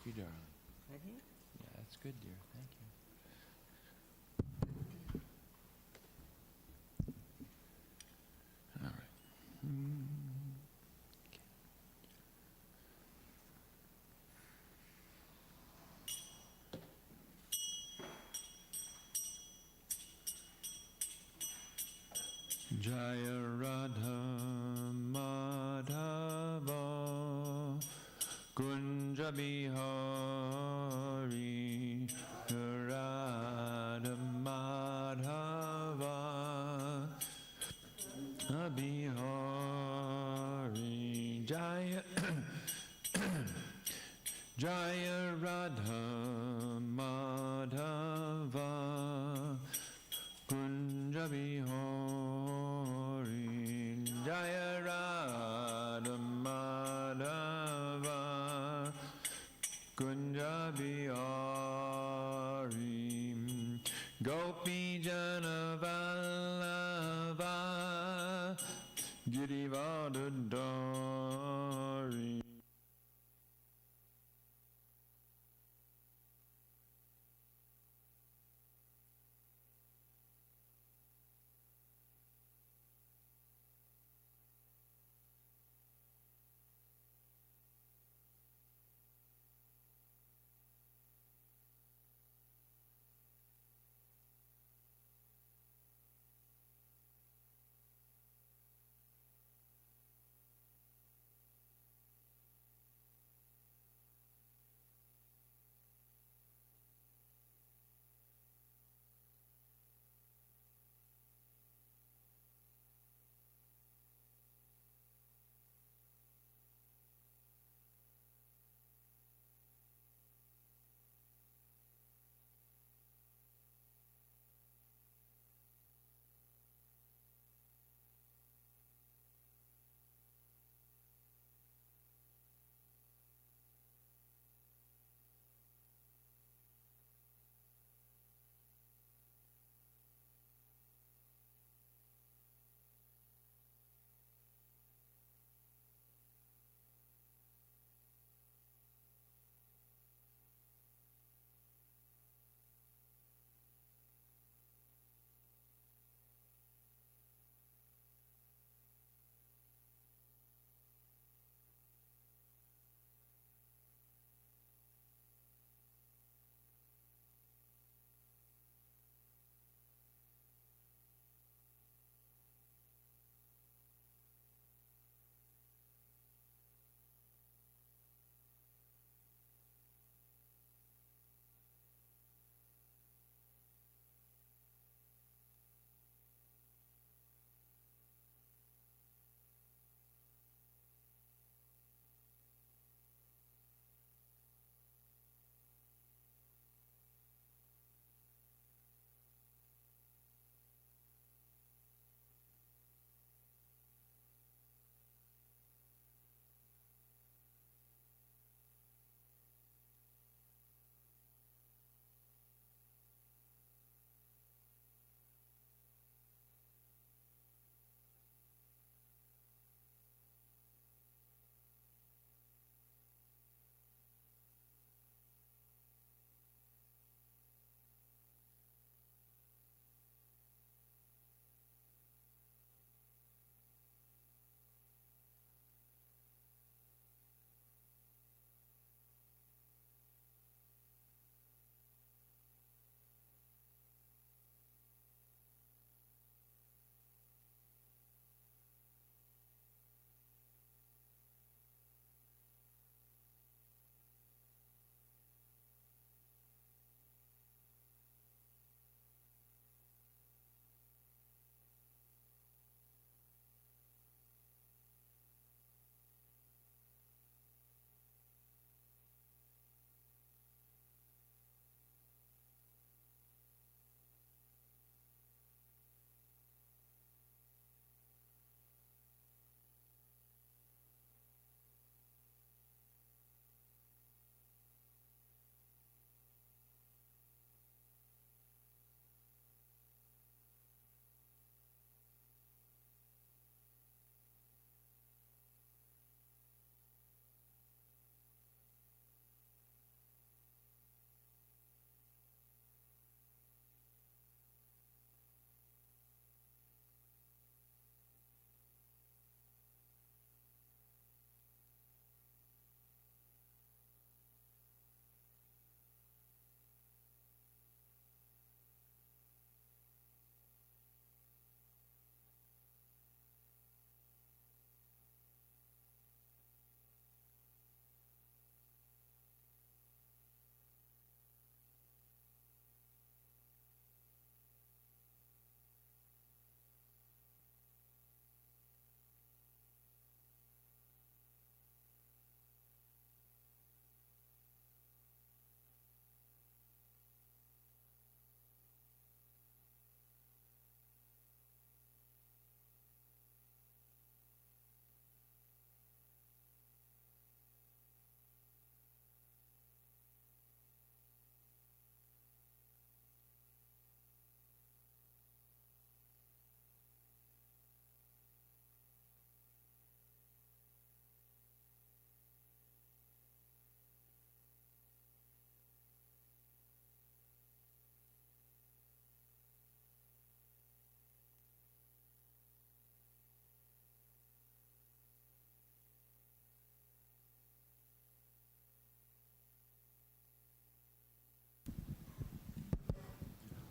you, darling. Ready? Yeah, that's good, dear. Thank you. All right. Okay. Jaya Radha Madhava Kunja Bihari Radha Madhava Bihari Jaya Jaya Radha Madhava Kunja Bihari Jaya Radha Madhava Kunja Bihari Gopi Jana Vallabha Girivardhari.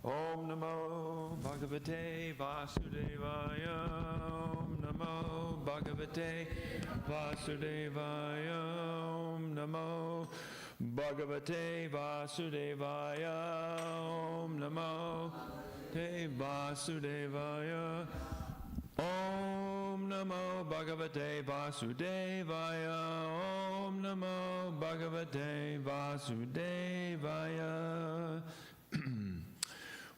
Om Namo Bhagavate Vasudevaya. Om Namo Bhagavate Vasudevaya. Om Namo Bhagavate Vasudevaya. Om Namo Te Vasudevaya. Om Namo Bhagavate Vasudevaya. Om Namo Bhagavate Vasudevaya.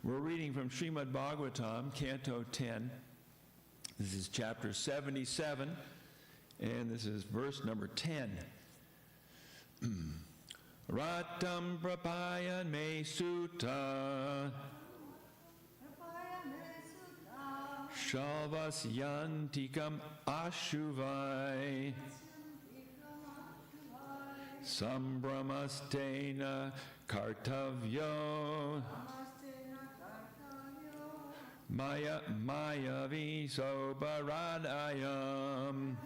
We're reading from Srimad Bhagavatam, Canto 10. This is chapter 77, and this is verse number 10. Ratam Prapaya Me Sutta Shalvasyantikam Ashuvai Sambramastena Kartavyo Maya Viso Baradayam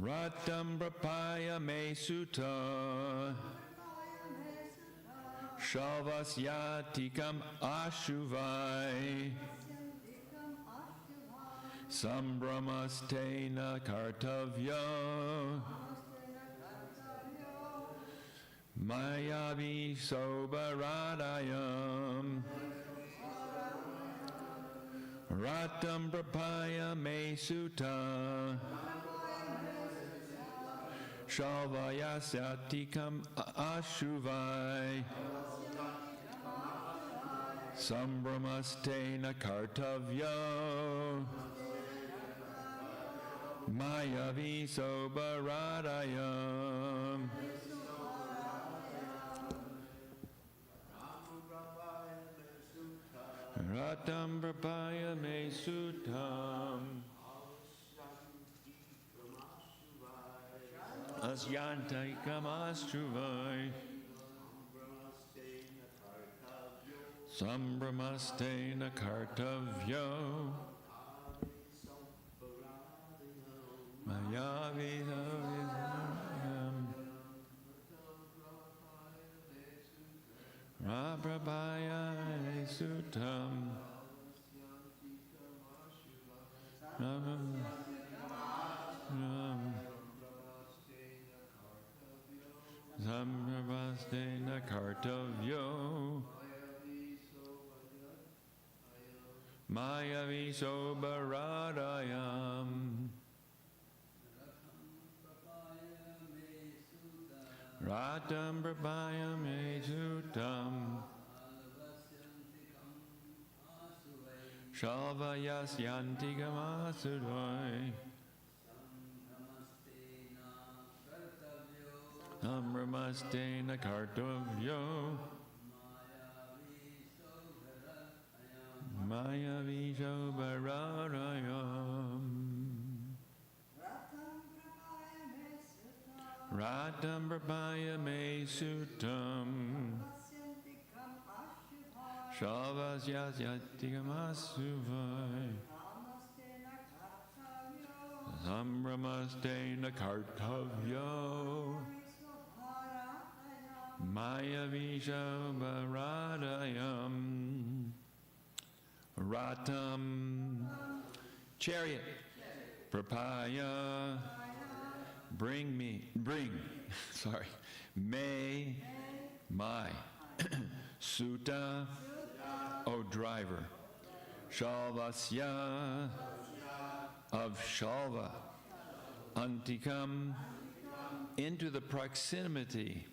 Ratam Prapaya Me Sutta Shalvasyatikam Ashuvai Sambramastena Kartavyo Mayavi Sobaradayam Ratam Prapaya Me Sutta Shalvayasyatikam Ashuvai Sambramastena Kartavyo Mayavi Sobaradayam Ratam Prapaya Me Suttam Asyantikam Ashuvai Sambramastena Kartavyo Mayavi Raprabhaya Suttam Sambramastena Kartavyo Mayavi Sobaradayam Ratam Prapaya Me Suttam Shalvayasyantikam Ashuvai Sambramastena Kartavyo Mayavi Sobaradayam Ratam Prapaya Me Suttam Shalvasyatikam Ashuvai Sambramastena Kartavyo Mayavi Sobaradayam Ratam chariot Prapaya bring may my Sutta O driver Shalvasya of Shalva Antikam into the proximity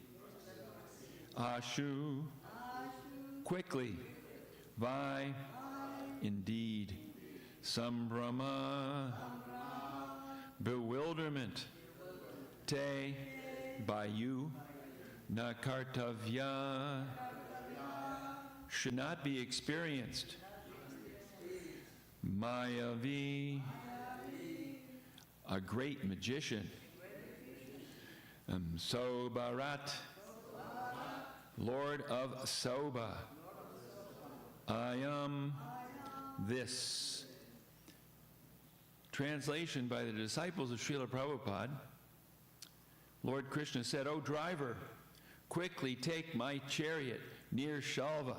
Ashu quickly Vai indeed Sambrama bewilderment Te by you Nakartavya should not be experienced Mayavi a great magician Sobarat Lord of Soba I am this. Translation by the disciples of Srila Prabhupada. Lord Krishna said, O driver, quickly take my chariot near Shalva.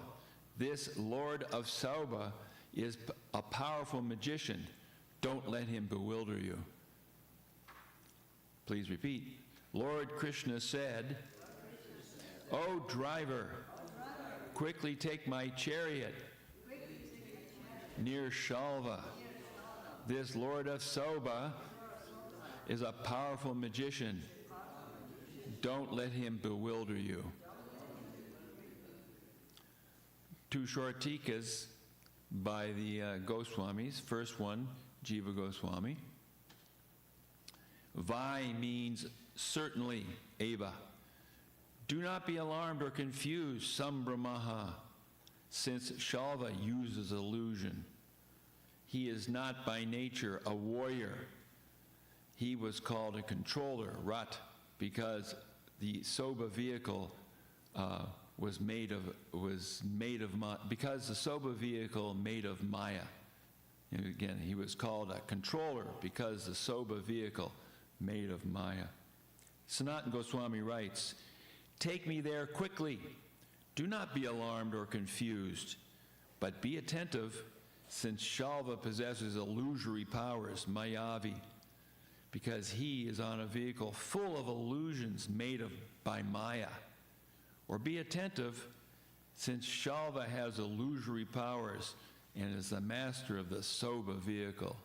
This Lord of Sauba is a powerful magician. Don't let him bewilder you. Please repeat. Lord Krishna said, O driver, quickly take my chariot near Shalva. This Lord of Sauba is a powerful magician. Don't let him bewilder you. Two short tikas by the Goswamis. First one, Jiva Goswami. Vai means certainly, eva. Do not be alarmed or confused, Sambramaha, since Shalva uses illusion. He is not by nature a warrior. He was called a controller, Rat, because the Soba vehicle was made of because the Soba vehicle made of Maya. And again, he was called a controller because the Soba vehicle made of Maya. Sanatana Goswami writes, take me there quickly. Do not be alarmed or confused, but be attentive, since Shalva possesses illusory powers, Mayavi, because he is on a vehicle full of illusions made by Maya. Or be attentive, since Shalva has illusory powers and is the master of the Soba vehicle.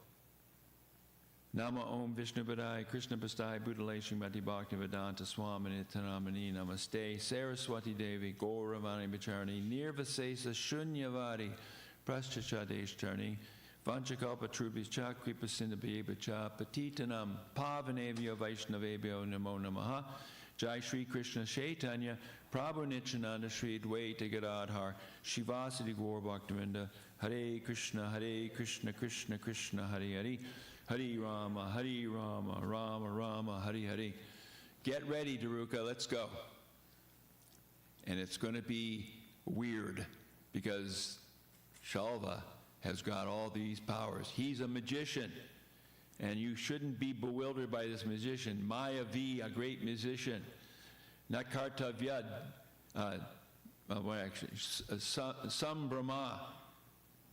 Nama Om Vishnu Padaya Krishna Pastai Buddhale Srimati Bhakti Vedanta Swamini Tanamani Namaste Saraswati Devi Gauravani Bacharani Nirvasesa Shunyavadi Praschachadeshtarni Vanchakalpa Trubis Cha Kripa Sindhabheba Cha Patitanam Pavanevyo Vaishnavebhyo Namo Namaha Jai Shri Krishna Chaitanya Prabhu Nityananda Shri Dvaita Gadadhar Shivasati Gaur Bhaktivinoda Hare Krishna Krishna Krishna Hare Hare Hare Rama Rama Rama Hare Hare. Get ready, Daruka, let's go. And it's going to be weird because Shalva has got all these powers. He's a magician, and you shouldn't be bewildered by this magician. Maya V, a great musician. Nakartavyad, Sambrama.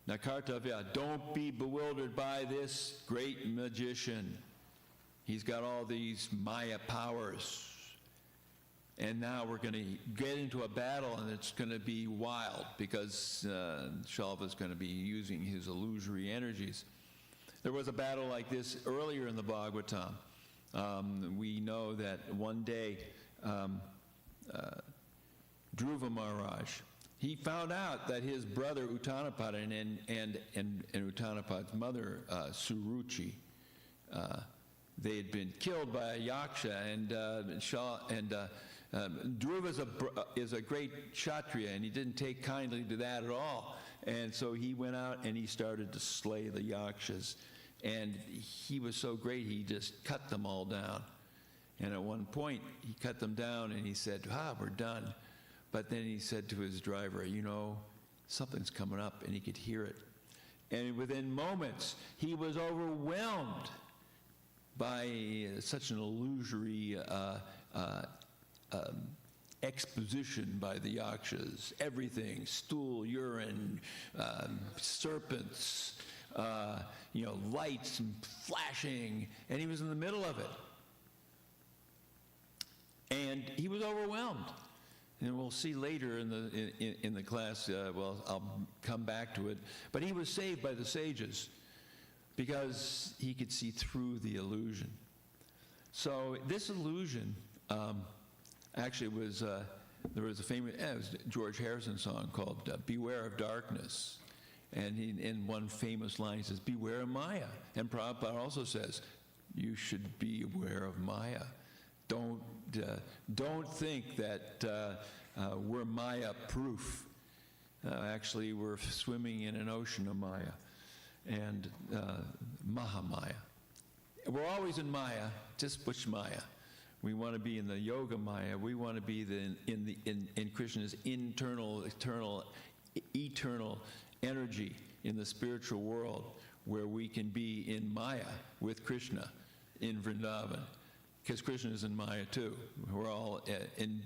Nakartavya, don't be bewildered by this great magician. He's got all these Maya powers. And now we're going to get into a battle, and it's going to be wild because Shalva's going to be using his illusory energies. There was a battle like this earlier in the Bhagavatam. We know that one day Dhruva Maharaj, he found out that his brother Uttanapada and Uttanapad's mother Suruchi, they had been killed by a yaksha, and Dhruva is a great kshatriya, and he didn't take kindly to that at all. And so he went out and he started to slay the yakshas. And he was so great, he just cut them all down. And at one point, he cut them down and he said, we're done. But then he said to his driver, something's coming up, and he could hear it. And within moments, he was overwhelmed by such an illusory exposition by the yakshas. Everything, stool, urine, serpents, lights and flashing, and he was in the middle of it. And he was overwhelmed. And we'll see later in the class, I'll come back to it. But he was saved by the sages because he could see through the illusion. So this illusion actually was, there was a famous, it was a George Harrison song called Beware of Darkness. And in one famous line he says, beware of Maya. And Prabhupada also says, you should be aware of Maya. Don't think that we're Maya-proof. Actually, we're swimming in an ocean of Maya and Mahamaya. We're always in Maya, just which Maya? We want to be in the Yoga Maya. We want to be in Krishna's internal, eternal energy in the spiritual world, where we can be in Maya with Krishna in Vrindavan. because Krishna is in Maya too. We're all in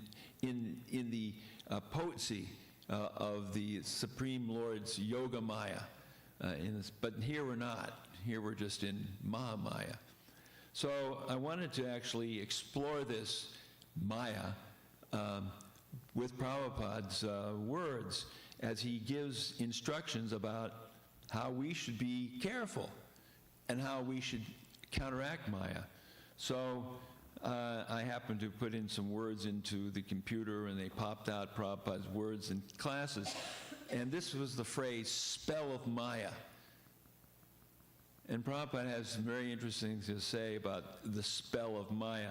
the potency of the Supreme Lord's Yoga Maya. But here we're not. Here we're just in Mahamaya. So I wanted to actually explore this Maya with Prabhupada's words as he gives instructions about how we should be careful and how we should counteract Maya. So I happened to put in some words into the computer, and they popped out Prabhupada's words in classes. And this was the phrase, spell of Maya. And Prabhupada has some very interesting things to say about the spell of Maya.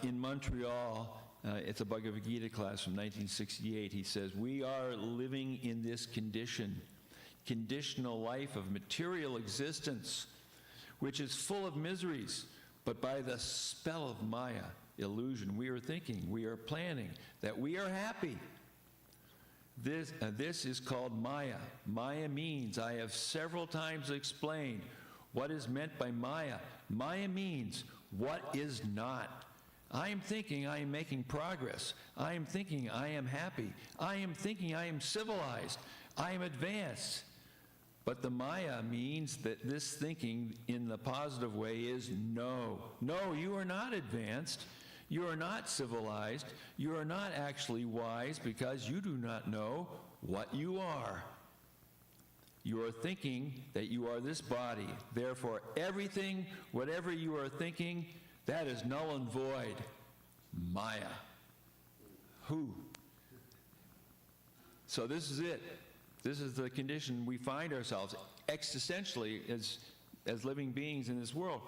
In Montreal, it's a Bhagavad Gita class from 1968, he says, we are living in this conditional life of material existence, which is full of miseries, but by the spell of Maya, illusion, we are thinking, we are planning that we are happy. This is called Maya. Maya means, I have several times explained what is meant by Maya. Maya means what is not. I am thinking I am making progress. I am thinking I am happy. I am thinking I am civilized. I am advanced. But the Maya means that this thinking in the positive way is no. No, you are not advanced. You are not civilized. You are not actually wise because you do not know what you are. You are thinking that you are this body. Therefore, everything, whatever you are thinking, that is null and void. Maya. Who? So this is it. This is the condition we find ourselves existentially as living beings in this world.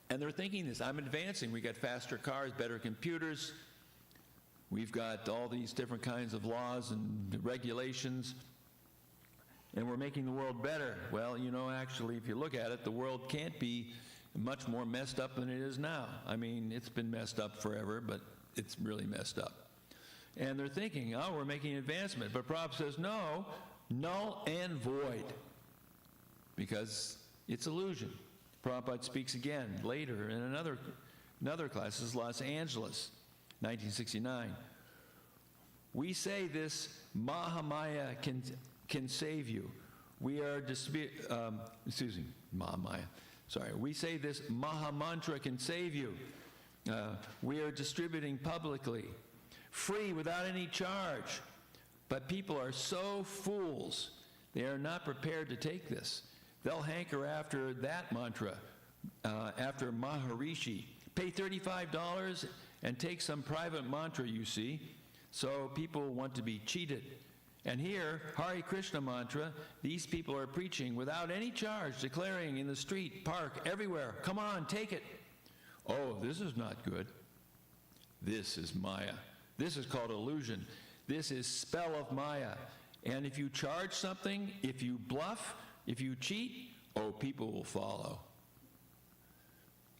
And they're thinking this, I'm advancing. We got faster cars, better computers. We've got all these different kinds of laws and regulations. And we're making the world better. Well, you know, actually, if you look at it, the world can't be much more messed up than it is now. I mean, it's been messed up forever, but it's really messed up. And they're thinking, oh, we're making advancement. But Prabhupada says, no, null and void. Because it's illusion. Prabhupada speaks again later in another class. This is Los Angeles, 1969. We say this Mahamaya can save you. We are Mahamaya. Sorry. We say this Mahamantra can save you. We are distributing publicly, free without any charge. But people are so fools, they are not prepared to take this. They'll hanker after that mantra, after Maharishi. Pay $35 and take some private mantra, you see. So people want to be cheated. And here, Hare Krishna mantra, these people are preaching without any charge, declaring in the street, park, everywhere, come on, take it. Oh, this is not good. This is Maya. This is called illusion. This is spell of Maya. And if you charge something, if you bluff, if you cheat, oh, people will follow.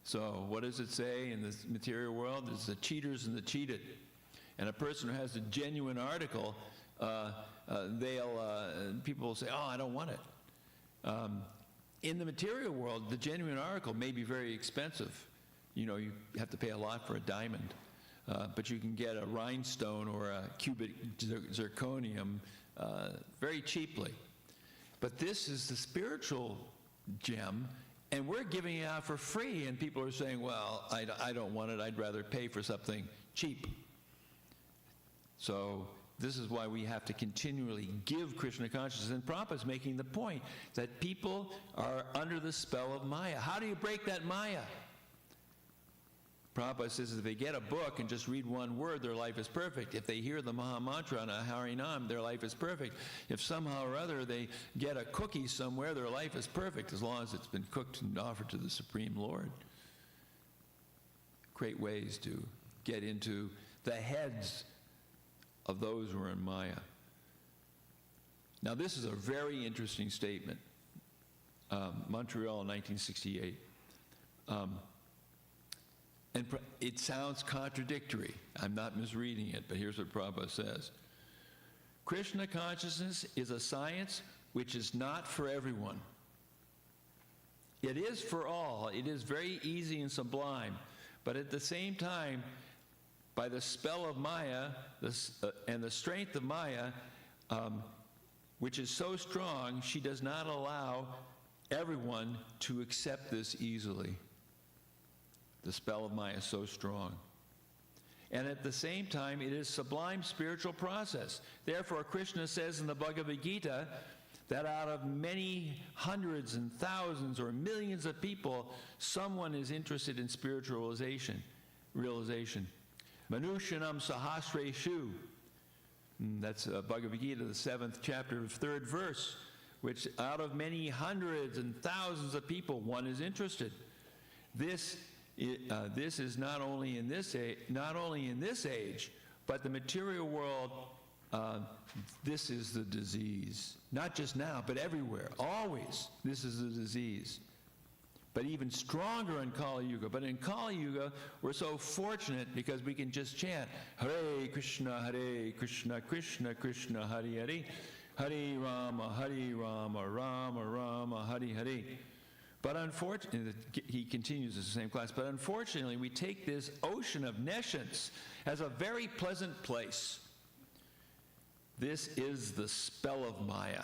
So what does it say in the material world? There's the cheaters and the cheated. And a person who has a genuine article, people will say, oh, I don't want it. In the material world, the genuine article may be very expensive. You know, you have to pay a lot for a diamond. But you can get a rhinestone or a cubic zirconium very cheaply. But this is the spiritual gem, and we're giving it out for free, and people are saying, well, I don't want it, I'd rather pay for something cheap. So this is why we have to continually give Krishna consciousness. And Prabhupada's making the point that people are under the spell of Maya. How do you break that Maya? Prabhupada says if they get a book and just read one word, their life is perfect. If they hear the Maha Mantra on a Harinam, their life is perfect. If somehow or other they get a cookie somewhere, their life is perfect, as long as it's been cooked and offered to the Supreme Lord. Great ways to get into the heads of those who are in Maya. Now this is a very interesting statement. Montreal, 1968. And it sounds contradictory. I'm not misreading it, but here's what Prabhupada says. Krishna consciousness is a science which is not for everyone. It is for all. It is very easy and sublime. But at the same time, by the spell of Maya and the strength of Maya, which is so strong, she does not allow everyone to accept this easily. The spell of Maya is so strong. And at the same time, it is sublime spiritual process. Therefore, Krishna says in the Bhagavad Gita that out of many hundreds and thousands or millions of people, someone is interested in spiritual realization. Manushanam sahasreshu. That's Bhagavad Gita, the 7th chapter, 3rd verse, which out of many hundreds and thousands of people, one is interested. This is not only in this age, but the material world. This is the disease. Not just now, but everywhere. Always, this is the disease. But even stronger in Kali Yuga. But in Kali Yuga, we're so fortunate because we can just chant Hare Krishna, Krishna Krishna, Hare Hare, Hare Rama, Rama Rama, Hare Hare. But unfortunately, he continues in the same class, but unfortunately, we take this ocean of nescience as a very pleasant place. This is the spell of Maya.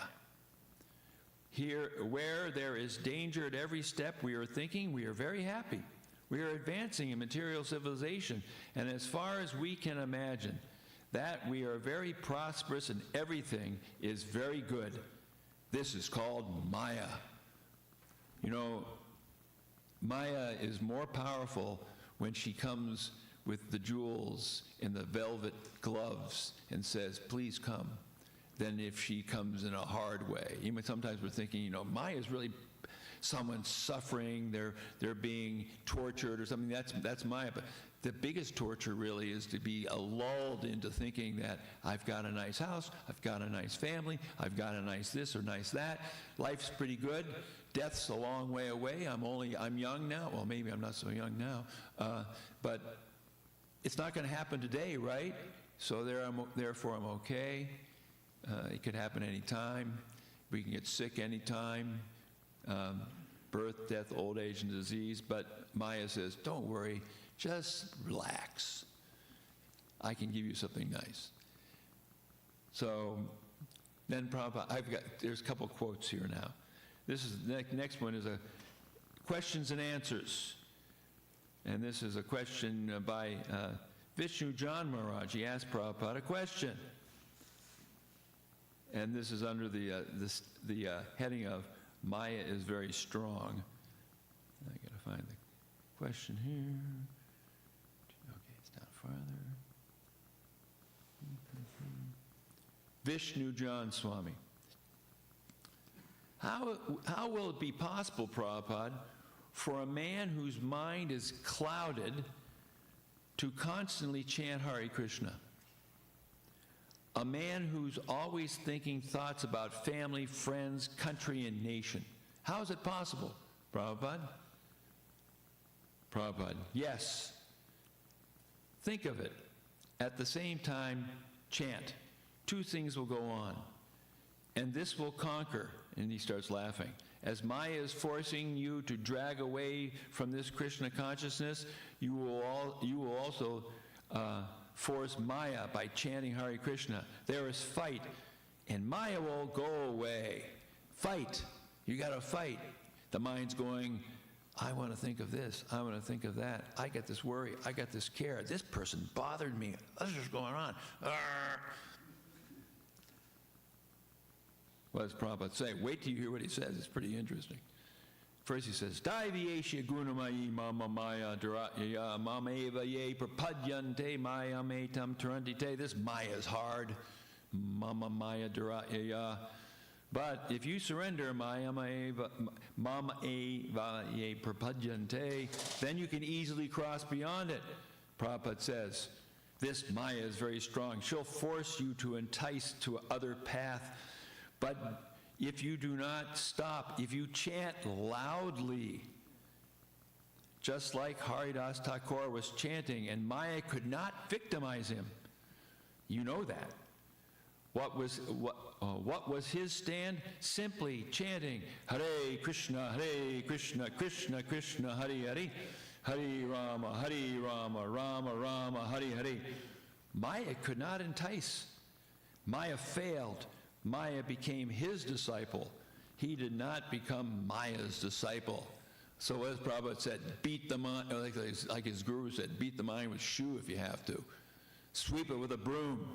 Here, where there is danger at every step, we are thinking we are very happy. We are advancing in material civilization, and as far as we can imagine, that we are very prosperous and everything is very good. This is called Maya. You know, Maya is more powerful when she comes with the jewels and the velvet gloves and says, please come, than if she comes in a hard way. Even sometimes we're thinking, you know, Maya's really someone's suffering, they're being tortured or something. That's Maya. But the biggest torture really is to be lulled into thinking that I've got a nice house, I've got a nice family, I've got a nice this or nice that. Life's pretty good. Death's a long way away. I'm young now. Well, maybe I'm not so young now. But it's not going to happen today, right? So therefore I'm okay. It could happen anytime. We can get sick anytime. Birth, death, old age, and disease. But Maya says, don't worry, just relax. I can give you something nice. So then Prabhupada, there's a couple quotes here now. This is the next one is a questions and answers. And this is a question by Vishnu John Maharaj. He asked Prabhupada a question. And this is under the heading of Maya is very strong. I got to find the question here. Okay, it's down farther. Vishnu John Swami. How will it be possible, Prabhupada, for a man whose mind is clouded to constantly chant Hare Krishna? A man who's always thinking thoughts about family, friends, country, and nation. How is it possible, Prabhupada? Prabhupada, yes. Think of it. At the same time, chant. Two things will go on. And this will conquer. And he starts laughing. As Maya is forcing you to drag away from this Krishna consciousness, you will also force Maya by chanting Hare Krishna. There is fight, and Maya will go away. Fight. You got to fight. The mind's going, I want to think of this. I want to think of that. I got this worry. I got this care. This person bothered me. This is going on. What does Prabhupada say? Wait till you hear what he says. It's pretty interesting. First he says, Daiviyesha gunamayi mama maya dharatya mama eva ye prapadyante maya metam tarantite. This maya is hard. Mama maya dharatya. But if you surrender mama eva ye prapadyante, then you can easily cross beyond it. Prabhupada says, this maya is very strong. She'll force you to entice to other path. But if you do not stop, if you chant loudly, just like Haridas Thakur was chanting, and Maya could not victimize him, you know that. What was his stand? Simply chanting, Hare Krishna, Krishna Krishna, Hare Hare, Hare Rama, Rama Rama, Hare Hare. Maya could not entice. Maya failed. Maya became his disciple. He did not become Maya's disciple. So as Prabhupada said, beat the mind, like his guru said, beat the mind with shoe if you have to. Sweep it with a broom.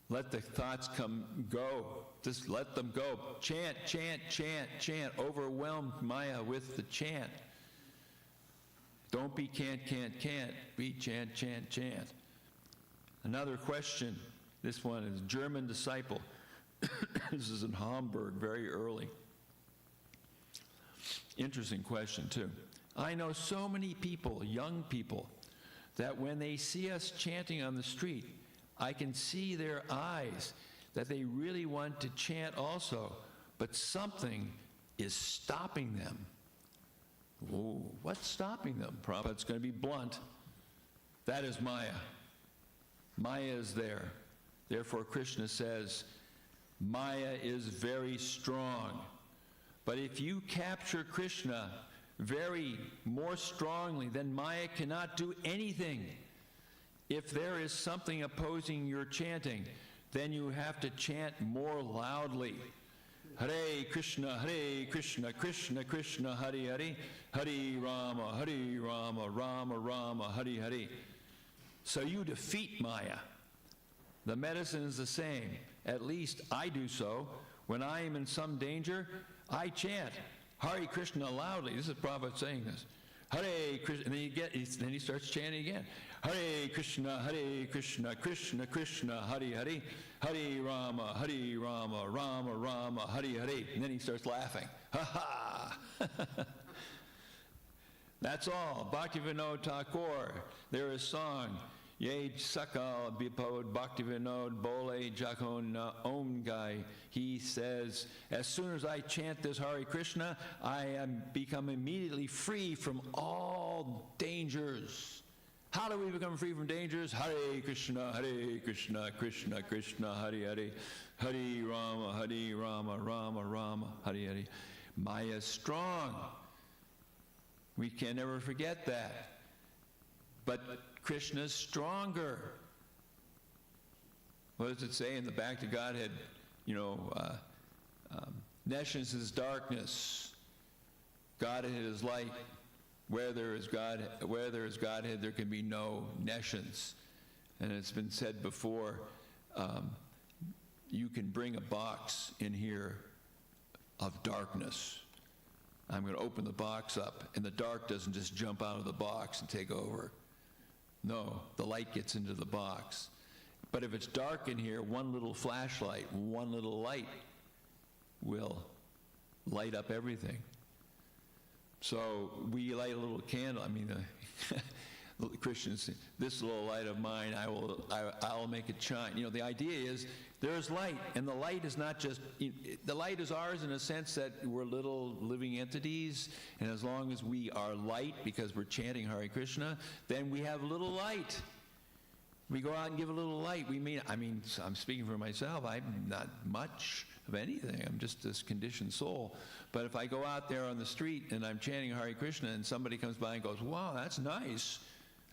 Let the thoughts go. Just let them go. Chant, chant, chant, chant. Overwhelm Maya with the chant. Don't be can't, can't. Be chant, chant, chant. Another question. This one is German disciple. This is in Hamburg, very early. Interesting question, too. I know so many people, young people, that when they see us chanting on the street, I can see their eyes that they really want to chant also, but something is stopping them. Whoa, what's stopping them? Prabhupada's going to be blunt. That is Maya. Maya is there. Therefore, Krishna says, Maya is very strong. But if you capture Krishna more strongly, then Maya cannot do anything. If there is something opposing your chanting, then you have to chant more loudly. Hare Krishna, Krishna Krishna, Hare Hare, Hare Rama, Rama Rama, Hare Hare. So you defeat Maya. The medicine is the same. At least I do so. When I am in some danger, I chant Hare Krishna loudly. This is Prabhupada saying this. Hare Krishna, and then he starts chanting again. Hare Krishna, Krishna Krishna, Hare Hare, Hare Rama, Rama Rama, Hare Hare. And then he starts laughing. Ha ha! That's all. Bhaktivinoda Thakur, there is song. Ye sakal bipod bhaktivinod bole jakon om gai. He says, as soon as I chant this Hare Krishna, I am become immediately free from all dangers. How do we become free from dangers? Hare Krishna, Krishna Krishna, Hare Hare, Hare Rama, Rama Rama, Hare Hare. Maya is strong. We can never forget that. But Krishna's stronger. What does it say in the Back to Godhead? Nescience is darkness. Godhead is light. Where there is Godhead, there can be no nescience. And it's been said before, you can bring a box in here of darkness. I'm going to open the box up, and the dark doesn't just jump out of the box and take over. No, the light gets into the box. But if it's dark in here, one little flashlight, one little light will light up everything. So we light a little candle. Christians, this little light of mine, I'll make it shine. The idea is there's light, and the light is not just, the light is ours in a sense that we're little living entities, and as long as we are light, because we're chanting Hare Krishna, then we have little light. We go out and give a little light. I'm speaking for myself. I'm not much of anything. I'm just this conditioned soul. But if I go out there on the street and I'm chanting Hare Krishna and somebody comes by and goes, wow, that's nice,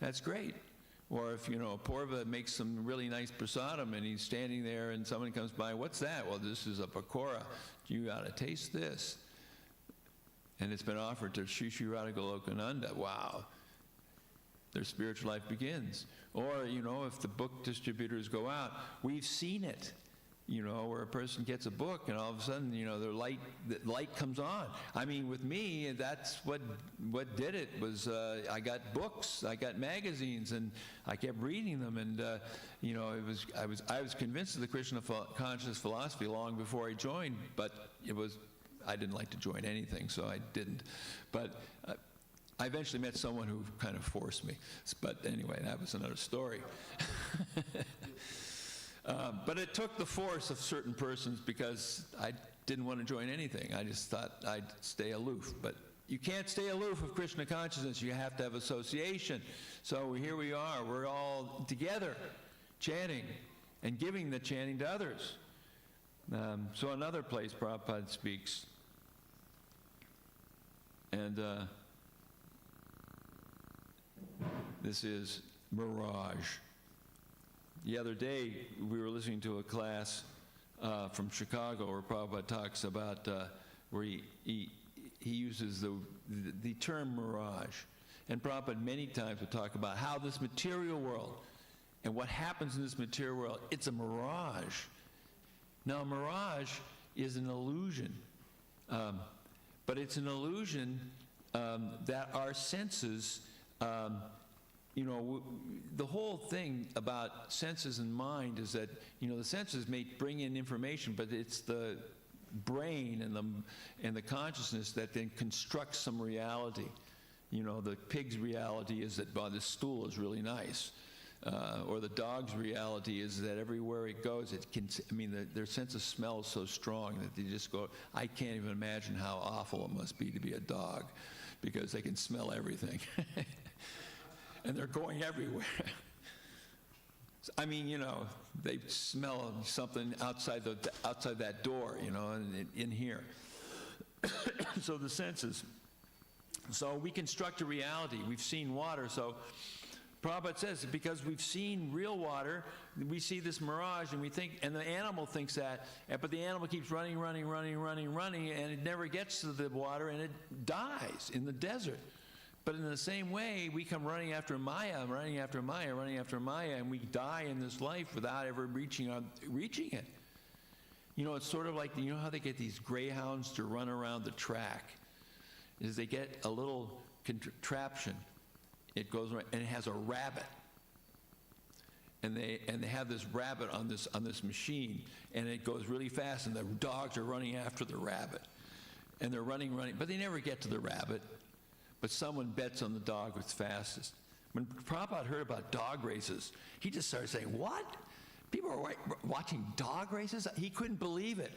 that's great. Or if, Purva makes some really nice prasadam and he's standing there and someone comes by, what's that? Well, this is a pakora. You ought to taste this. And it's been offered to Sri Sri Radha Golokananda. Wow. Their spiritual life begins. Or, if the book distributors go out, we've seen it, where a person gets a book and all of a sudden, the light comes on. with me, that's what did it was I got books, I got magazines, and I kept reading them, and I was convinced of the Krishna conscious philosophy long before I joined, but I didn't like to join anything, so I didn't. But I eventually met someone who kind of forced me. But anyway, that was another story. But it took the force of certain persons because I didn't want to join anything. I just thought I'd stay aloof. But you can't stay aloof with Krishna consciousness. You have to have association. So here we are. We're all together chanting. and giving the chanting to others. So another place Prabhupada speaks, and this is mirage. The other day, we were listening to a class from Chicago where Prabhupada talks about where he uses the term mirage. And Prabhupada many times would talk about how this material world and what happens in this material world, it's a mirage. Now, a mirage is an illusion, but it's an illusion that our senses, the whole thing about senses and mind is that, the senses may bring in information, but it's the brain and the consciousness that then constructs some reality. The pig's reality is that, this stool is really nice. Or the dog's reality is that everywhere it goes, their sense of smell is so strong that they just go, I can't even imagine how awful it must be to be a dog, because they can smell everything. And they're going everywhere. They smell something outside that door, and in here. So the senses. So we construct a reality. We've seen water, so Prabhupada says, because we've seen real water, we see this mirage, and we think, and the animal thinks that, but the animal keeps running, and it never gets to the water, and it dies in the desert. But in the same way, we come running after Maya, and we die in this life without ever reaching it. It's sort of like, how they get these greyhounds to run around the track? Is they get a little contraption. It goes around, and it has a rabbit. And they have this rabbit on this machine, and it goes really fast, and the dogs are running after the rabbit. And they're running, but they never get to the rabbit. But someone bets on the dog that's fastest. When Prabhupada heard about dog races, he just started saying, what? People are watching dog races? He couldn't believe it,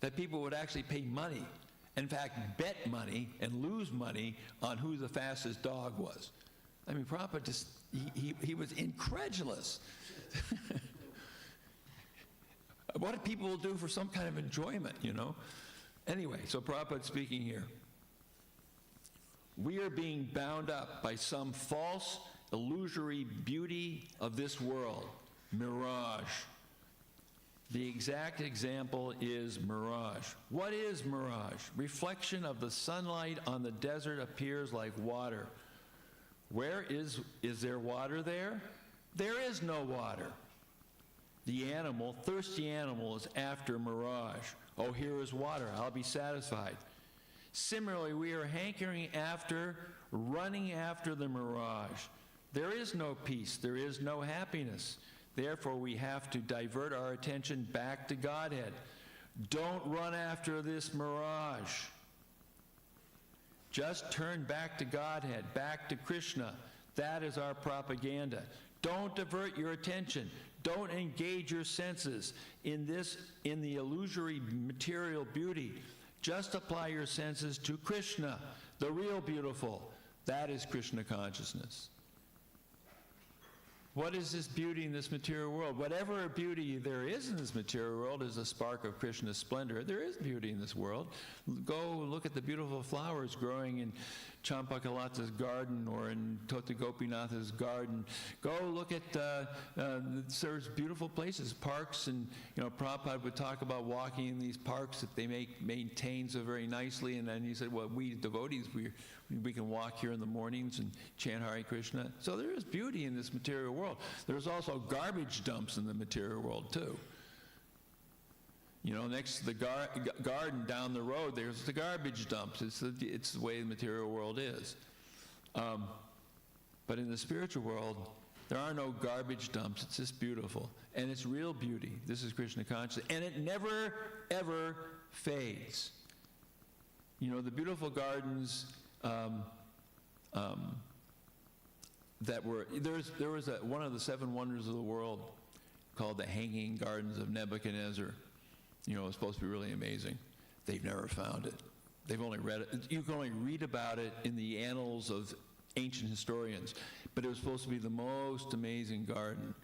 that people would actually pay money. In fact, bet money and lose money on who the fastest dog was. Prabhupada just, he was incredulous. What do people do for some kind of enjoyment, Anyway, so Prabhupada's speaking here. We are being bound up by some false, illusory beauty of this world, mirage. The exact example is mirage. What is mirage? Reflection of the sunlight on the desert appears like water. Where is there water there? There is no water. The thirsty animal is after mirage. Oh, here is water, I'll be satisfied. Similarly, we are hankering after, running after the mirage. There is no peace, there is no happiness. Therefore, we have to divert our attention back to Godhead. Don't run after this mirage. Just turn back to Godhead, back to Krishna. That is our propaganda. Don't divert your attention. Don't engage your senses in the illusory material beauty. Just apply your senses to Krishna, the real beautiful. That is Krishna consciousness. What is this beauty in this material world? Whatever beauty there is in this material world is a spark of Krishna's splendor. There is beauty in this world. Go look at the beautiful flowers growing in Champakalata's garden or in Tota Gopinath's garden. Go look at, there's beautiful places, parks, and Prabhupada would talk about walking in these parks that they maintain so very nicely, and then he said, well, we devotees, we can walk here in the mornings and chant Hare Krishna. So there is beauty in this material world. There's also garbage dumps in the material world too. Next to the garden down the road, there's the garbage dumps. It's the way the material world is. But in the spiritual world, there are no garbage dumps. It's just beautiful. And it's real beauty. This is Krishna consciousness. And it never, ever fades. The beautiful gardens that were, there was one of the 7 wonders of the world called the Hanging Gardens of Nebuchadnezzar. It was supposed to be really amazing. They've never found it. They've only read it. You can only read about it in the annals of ancient historians. But it was supposed to be the most amazing garden.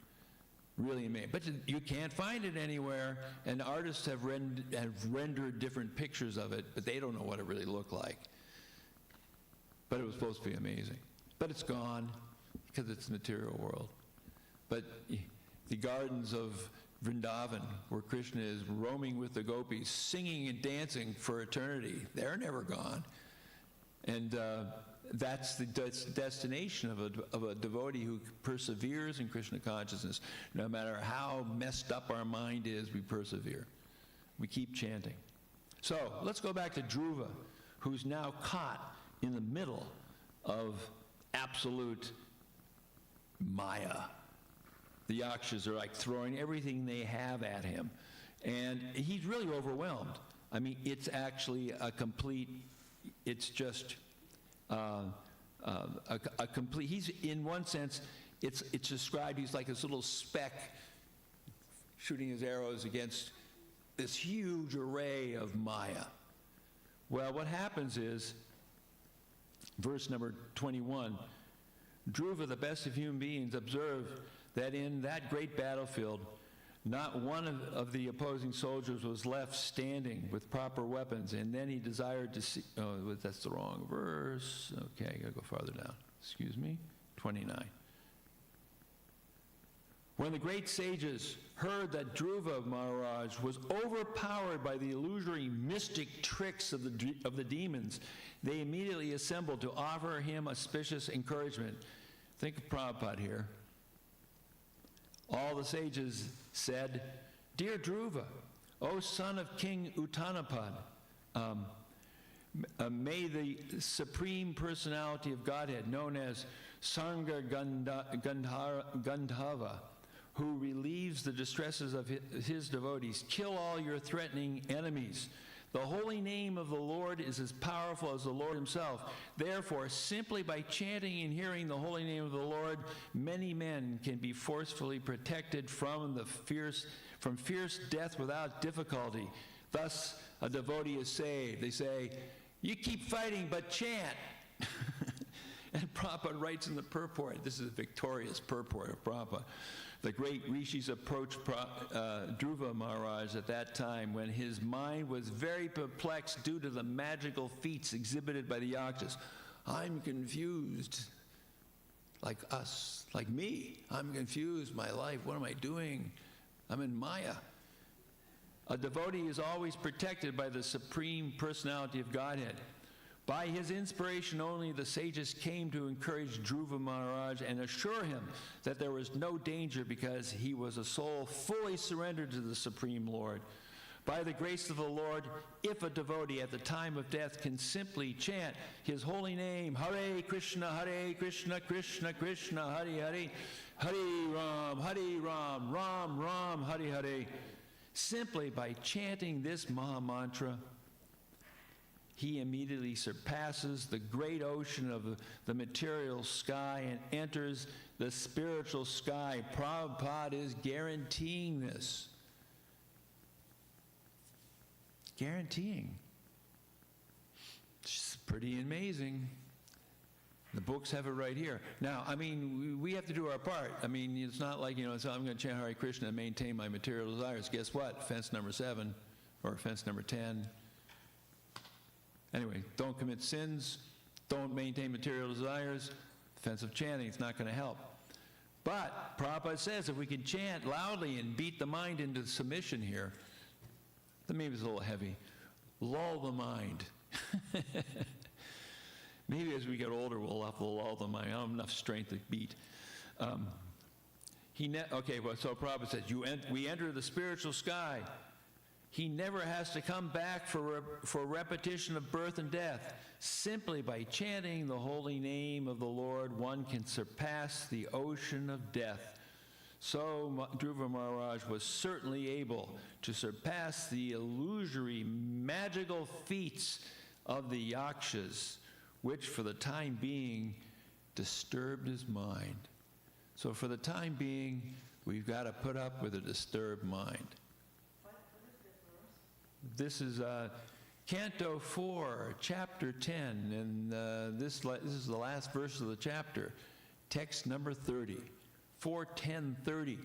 Really amazing. But you can't find it anywhere, and artists have rendered different pictures of it, but they don't know what it really looked like. But it was supposed to be amazing. But it's gone because it's the material world. But the gardens of Vrindavan, where Krishna is roaming with the gopis, singing and dancing for eternity, they're never gone. And that's the destination of a devotee who perseveres in Krishna consciousness. No matter how messed up our mind is, we persevere. We keep chanting. So let's go back to Dhruva, who's now caught in the middle of absolute Maya. The Yakshas are like throwing everything they have at him. And he's really overwhelmed. I mean, it's actually a complete, it's just a complete, he's, in one sense, it's described, he's like this little speck shooting his arrows against this huge array of Maya. Well, what happens is, verse number 21, Dhruva, the best of human beings, observed that in that great battlefield, not one of the opposing soldiers was left standing with proper weapons, and then he desired to see, oh, that's the wrong verse. Okay, I gotta go farther down. Excuse me, 29. When the great sages heard that Dhruva Maharaj was overpowered by the illusory mystic tricks of the demons, they immediately assembled to offer him auspicious encouragement. Think of Prabhupada here. All the sages said, "Dear Dhruva, O son of King Uttanapad, may the Supreme Personality of Godhead, known as Sangha Gandhava, who relieves the distresses of his devotees, kill all your threatening enemies. The holy name of the Lord is as powerful as the Lord himself. Therefore, simply by chanting and hearing the holy name of the Lord, many men can be forcefully protected from fierce death without difficulty. Thus, a devotee is saved." They say, "You keep fighting, but chant." And Prabhupada writes in the purport, this is a victorious purport of Prabhupada, the great rishis approached Dhruva Maharaj at that time when his mind was very perplexed due to the magical feats exhibited by the Yakshas. "I'm confused, like us, like me. I'm confused, my life, what am I doing? I'm in Maya." A devotee is always protected by the Supreme Personality of Godhead. By his inspiration only, the sages came to encourage Dhruva Maharaj and assure him that there was no danger because he was a soul fully surrendered to the Supreme Lord. By the grace of the Lord, if a devotee at the time of death can simply chant his holy name, Hare Krishna, Krishna Krishna, Hare Hare, Hare Ram, Ram Ram, Hare Hare, simply by chanting this Maha Mantra, he immediately surpasses the great ocean of the material sky and enters the spiritual sky. Prabhupada is guaranteeing this. Guaranteeing. It's pretty amazing. The books have it right here. Now, I mean, we have to do our part. I mean, it's not like, so I'm going to chant Hare Krishna and maintain my material desires. Guess what? Offense number 7 or offense number 10. Anyway, don't commit sins, don't maintain material desires, offensive chanting, it's not going to help. But Prabhupada says if we can chant loudly and beat the mind into submission here, then maybe it's a little heavy. Lull the mind. Maybe as we get older, we'll have to lull the mind. I don't have enough strength to beat. So Prabhupada says, we enter the spiritual sky. He never has to come back for repetition of birth and death. Simply by chanting the holy name of the Lord, one can surpass the ocean of death. So Dhruva Maharaj was certainly able to surpass the illusory, magical feats of the Yakshas, which for the time being disturbed his mind. So for the time being, we've got to put up with a disturbed mind. This is Canto 4, Chapter 10, and this is the last verse of the chapter, text number 30, 4:10:30.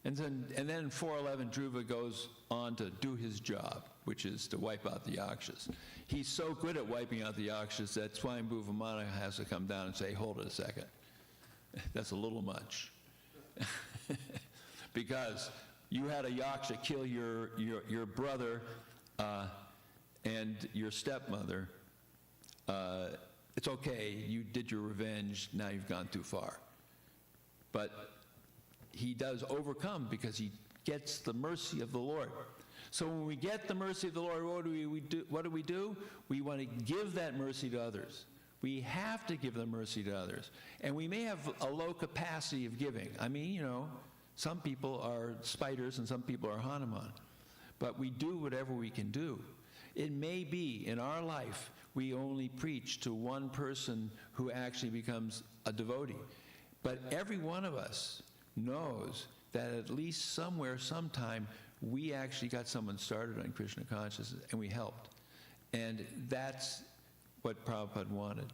And then 411 Dhruva goes on to do his job, which is to wipe out the Yakshas. He's so good at wiping out the Yakshas that Swayambhu Vamana has to come down and say, hold it a second. That's a little much. Because you had a Yaksha kill your brother and your stepmother. It's okay, you did your revenge, now you've gone too far. But he does overcome because he gets the mercy of the Lord. So when we get the mercy of the Lord, what do? We want to give that mercy to others. We have to give the mercy to others. And we may have a low capacity of giving. I mean, some people are spiders and some people are Hanuman. But we do whatever we can do. It may be in our life we only preach to one person who actually becomes a devotee. But every one of us knows that at least somewhere, sometime, we actually got someone started on Krishna consciousness and we helped. And that's what Prabhupada wanted.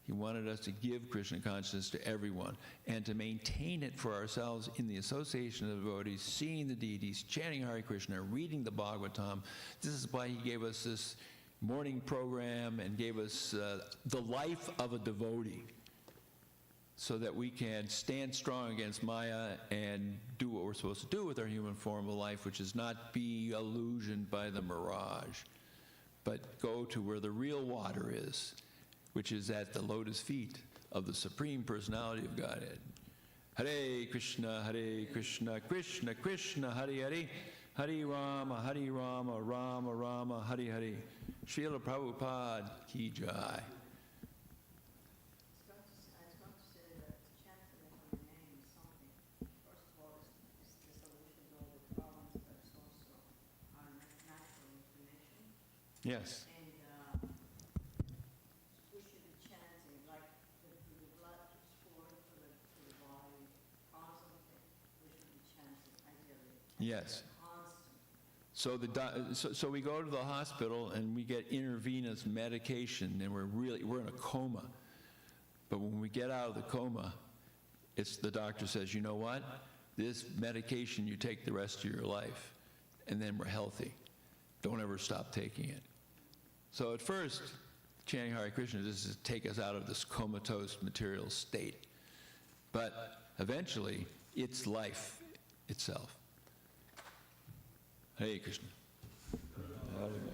He wanted us to give Krishna consciousness to everyone and to maintain it for ourselves in the association of devotees, seeing the deities, chanting Hare Krishna, reading the Bhagavatam. This is why he gave us this morning program and gave us the life of a devotee, so that we can stand strong against Maya and do what we're supposed to do with our human form of life, which is not be illusioned by the mirage, but go to where the real water is, which is at the lotus feet of the Supreme Personality of Godhead. Hare Krishna, Krishna Krishna, Hare Hare, Hare Rama, Rama Rama, Hare Hare. Srila Prabhupada ki jai. Yes. And we should be chanting, like the blood keeps flowing to the body constantly. We should be chanting, ideally. Yes. Constant. So we go to the hospital and we get intravenous medication and we're in a coma. But when we get out of the coma, the doctor says, you know what? This medication you take the rest of your life, and then we're healthy. Don't ever stop taking it. So at first, chanting Hare Krishna just to take us out of this comatose material state. But eventually, it's life itself. Hare Krishna. Hare Krishna.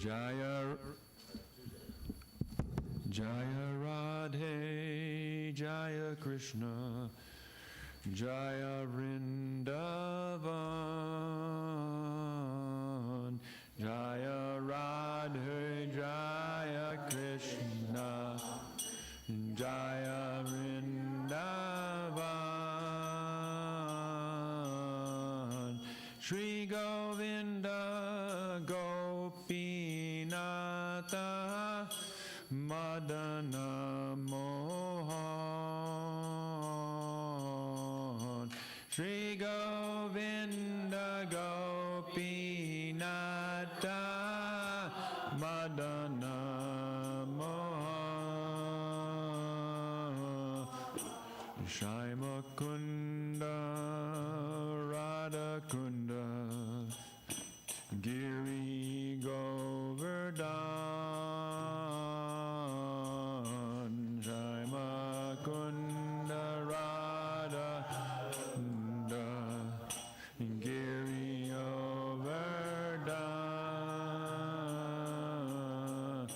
Jaya Radhe, Jaya Krishna, Jaya Vrindavan, Jaya Radhe, Jaya Krishna, Jaya Vrindavan, Shri Govinda Gopinata Madana Mohan, Shri Govinda Gopinata Madana Mohan, Shaima Kunda Radha Kunda Giri Govardhan, Shaima Kunda Radha Kunda Giri Govardhan,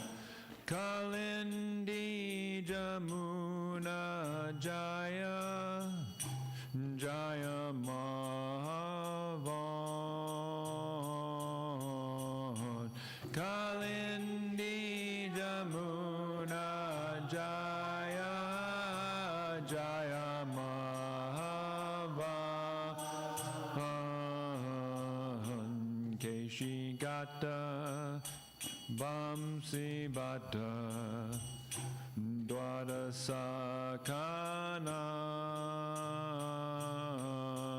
Kalindi Jamuna Jaya Jaya Mahavan, Kalindi Jamuna Jaya Jaya Mahavan, Keshigata Vamsi Bhatta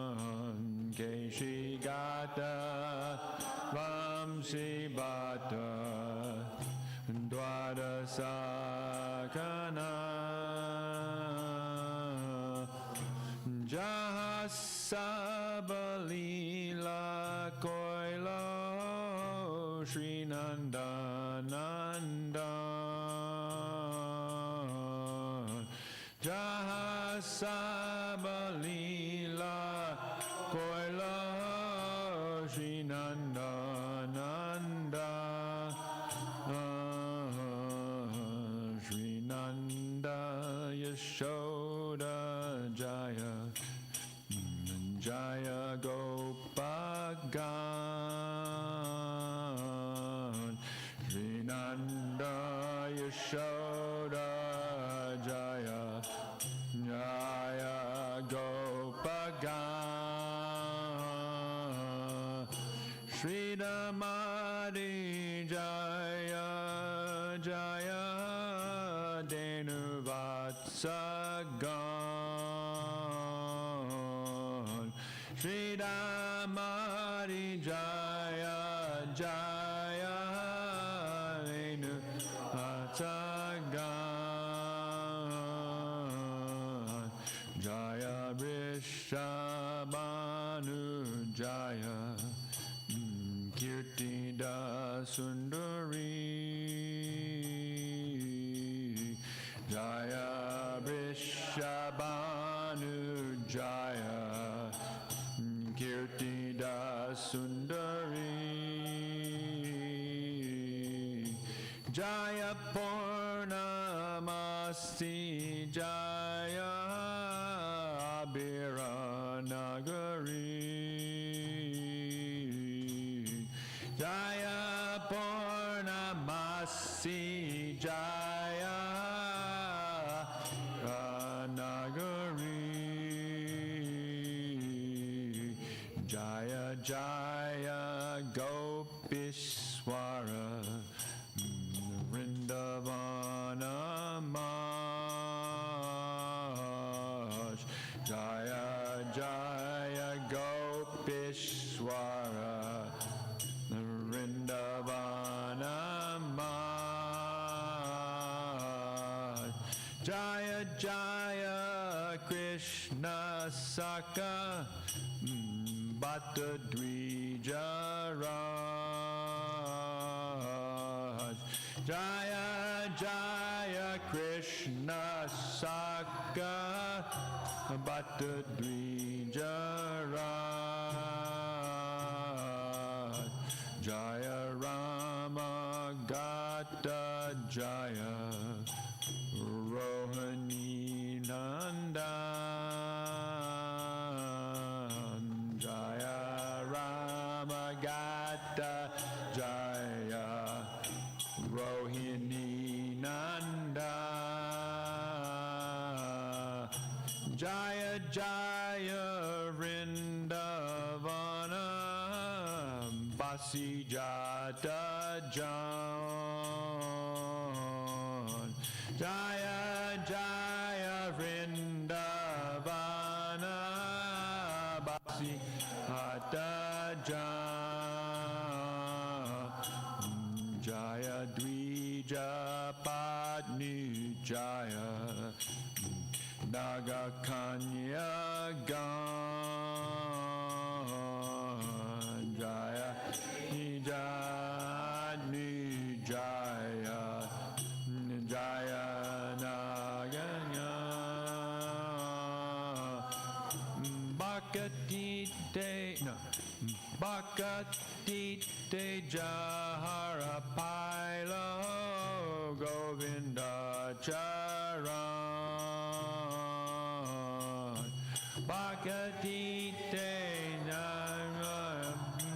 Dwadasakanan, Keshigata Vamsi Bhatta Dwadasakanan, Jahasabalila Koilo Sri Nandanandan, Jahasabalila Koilo Sri Nandanandan, Sri Nanda Yashoda Jaya Jaya Gopagan, Sri Nanda Yashoda Jaya Jaya Gopagan, Sri Damadi Jaya Jaya Denuvatsagan, Sri Damadi Jaya Jaya Denuvatsagan, Jaya Vrishabhanu Jaya Kirtida Sundari, Jaya Vrishabhanu Jaya Kirtida Sundari, Jaya Purnamasti Jaya Abhiranagari, Jaya Purnamasti Jaya Nagari, Jaya Jaya Gopishwara Vrindavana Maj, Jaya Jaya Gopishwara Vrindavana Maj, Jaya Jaya Krishna Saka Bhatta Dvija Raj, Jaya Jaya Krishna Saka Bhatta Dvija Raj, Jaya Rama Dasi Jata Jan Jaya Jaya Vrindavana Basi Jata Jan Jaya Dvija Padni Jaya Naga Kanya Gan Jaya Nijani Jaya Jaya Naganya Bhakati De no Bhakati De Jahara Pailo Govinda Charan Bhakati Te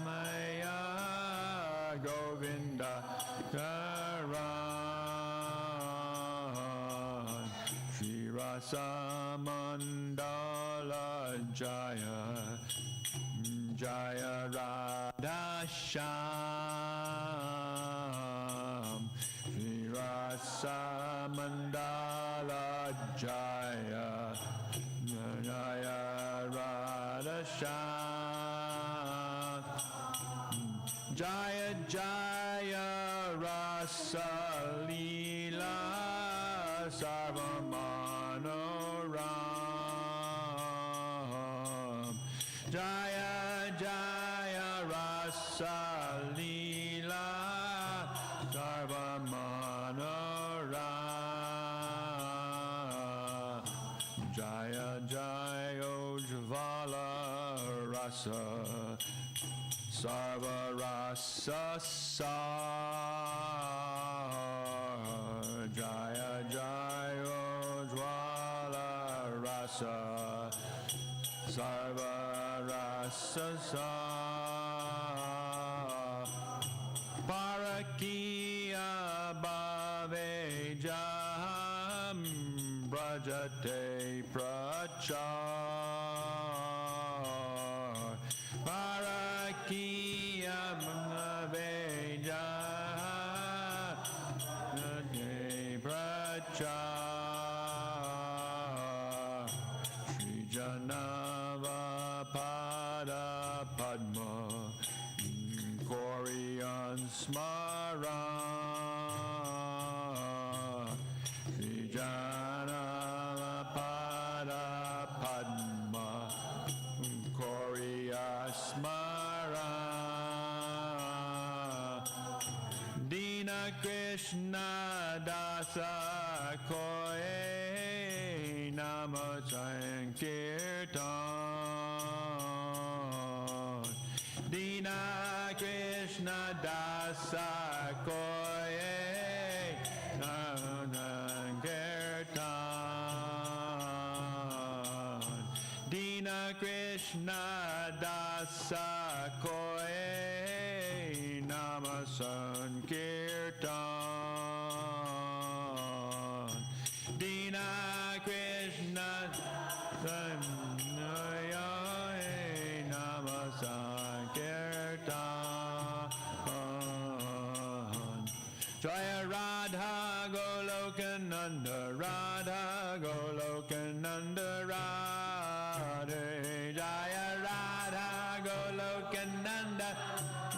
Maya Govinda Charan Shri Rasa Mandala Jaya Jaya Radha Sham Shri Rasa Mandala Jaya Jaya Radha Sham Jaya Jaya Rasa Leela Sarvamanoram Jaya Jaya Rasa Leela Sarvamanoram Jaya Jaya Jvala Rasa Sarva Rasa Sar Jaya Jaya Jvala Rasa Sarva Rasa Sar Parakiya Bhave Jaham Brajate Prachar Parakiya Bhave Jaham Brajate Prachar Sri Janava Pada Padma Koriyan Smaran Sri Janava Pada Padma Koriyan Smaran Dina Krishna Dasa Koye Nama Sankirtan Dina Krishna Dasa Koye Nama Sankirtan Dina Krishna Dasa Koye Nama Sankirtan Dina Krishna Nama Sankirtan Jaya Radha Golokananda Radha Golokananda Radhe Jaya Radha Golokananda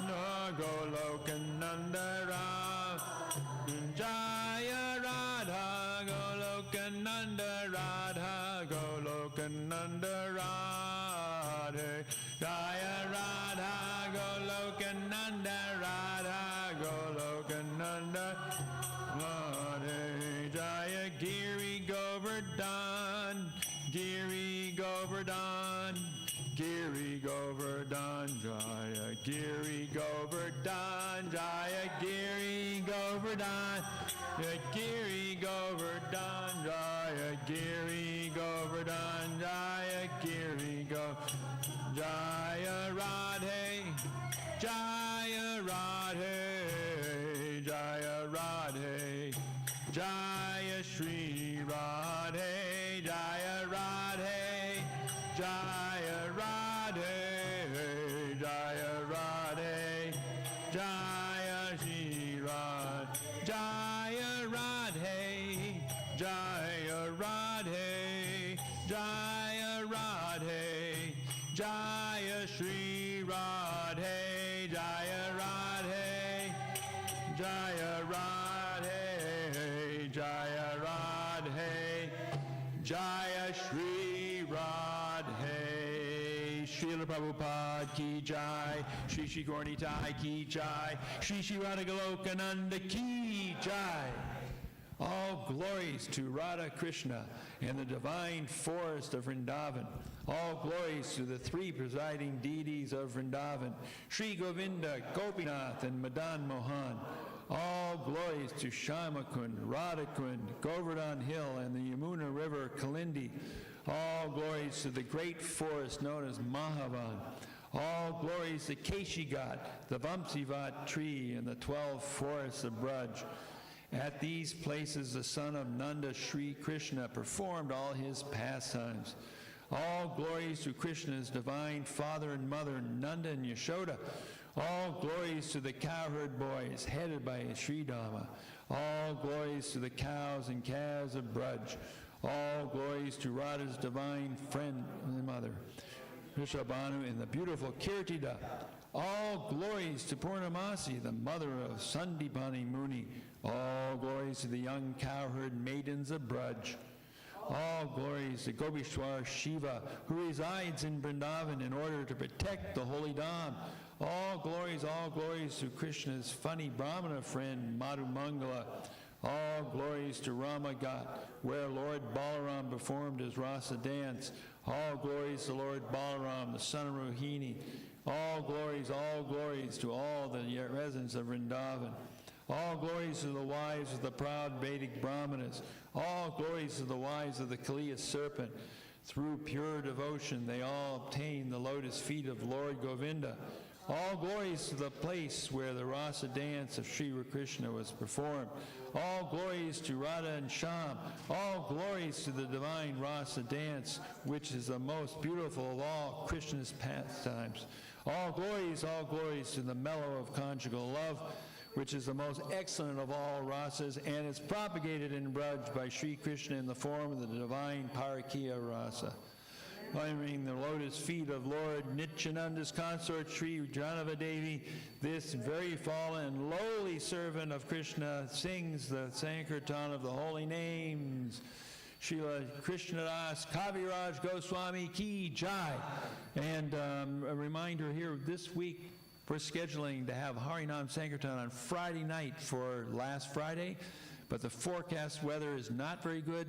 No Golokananda Radhe Jaya Radha Golokananda Radha Golokananda Radhe Jaya Radha Golokananda Radha Golokananda Radhe Jaya Giri Govardhan Giri Govardhan Giri Govardhan Jaya Giri Govardhan Jaya Giri Govardhan Jaya Giri Govardhan Jaya Giri Govardhan Jaya Giri Govardhan Jaya Radhe Jaya Radhe Jaya Radhe Jaya Shri Radhe Jaya Radhe Jaya Radhe Jaya Radhe Jaya Radhe, Jaya Radhe, Jaya Radhe, Jaya Shri Radhe. Srila Prabhupada ki jai, Shri Shri Gaura ki jai, Shri Shri Radha Golokananda ki jai. All glories to Radha Krishna and the divine forest of Vrindavan. All glories to the three presiding deities of Vrindavan, Sri Govinda, Gopinath, and Madan Mohan. All glories to Shyamakund, Radhakund, Govardhan Hill, and the Yamuna River, Kalindi. All glories to the great forest known as Mahavan. All glories to Keshigat, the Vamsivat tree, and the 12 forests of Braj. At these places, the son of Nanda, Sri Krishna, performed all his pastimes. All glories to Krishna's divine father and mother, Nanda and Yashoda. All glories to the cowherd boys, headed by Sridhama. All glories to the cows and calves of Braj. All glories to Radha's divine friend and mother, Rishabhanu, and the beautiful Kirtida. All glories to Purnamasi, the mother of Sandipani Muni. All glories to the young cowherd maidens of Braj. All glories to Gopishwar Shiva, who resides in Vrindavan in order to protect the holy Dham. All glories to Krishna's funny Brahmana friend, Madhu Mangala. All glories to Ramagat, where Lord Balaram performed his rasa dance. All glories to Lord Balaram, the son of Rohini. All glories to all the residents of Vrindavan. All glories to the wives of the proud Vedic Brahmanas. All glories to the wives of the Kaliya serpent. Through pure devotion, they all obtain the lotus feet of Lord Govinda. All glories to the place where the rasa dance of Sri Krishna was performed. All glories to Radha and Shyam. All glories to the divine rasa dance, which is the most beautiful of all Krishna's pastimes. All glories to the mellow of conjugal love, which is the most excellent of all rasas, and is propagated in Braj by Sri Krishna in the form of the divine Parakiya rasa. Honoring the lotus feet of Lord Nityananda's consort, Sri Janava Devi, this very fallen, lowly servant of Krishna sings the Sankirtan of the holy names. Srila Krishnadas Kaviraj Goswami ki jai. And a reminder here, this week we're scheduling to have Harinam Sankirtan on Friday night for last Friday, but the forecast weather is not very good,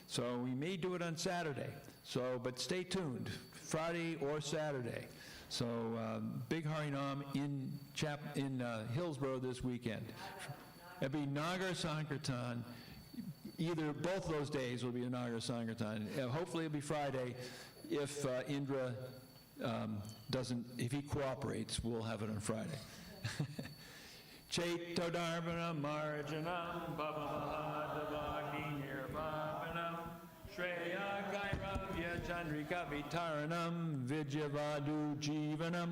so we may do it on Saturday. But stay tuned, Friday or Saturday. So big Harinam in Hillsborough this weekend. It'll be Nagar Sankirtan. Both those days will be a Nagar Sankirtan. Hopefully it'll be Friday. If Indra if he cooperates, we'll have it on Friday. Chaito Darbanam Marjanam Bhavamahadavagni Nirvapanam Shreya Gairavya Chandrika Vitaranam Vidyavadu Jivanam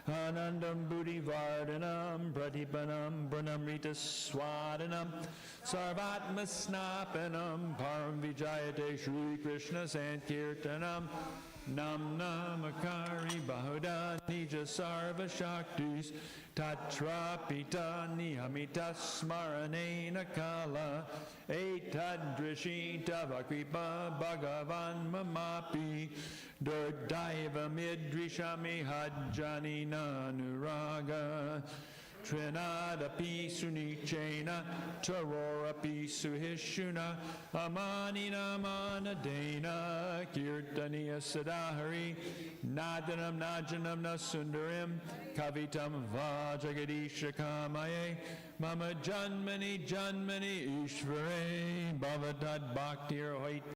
Anandam Buddhi Vardhanam Pratipanam Pranamrita Swadanam Sarvatma Snapanam Param Vijayate Shri Krishna Sankirtanam Nam Namakari Bahuda Nija Sarva Shaktis Tatrapita Nihamita Smaranena Kala Etadrishita Vakripa Bhagavan Mamapi Durdaiva Midrishami Hajjani Nanuraga Trinadapi Sunichena Tarorapi Suhishuna Amanina Manadena Kirtaniya Sadahari Nadanam Najanam Nasundarim Kavitam Vajagadisha Kamaye Mama Janmani Ishvare Bhavadad Bhaktir Hoit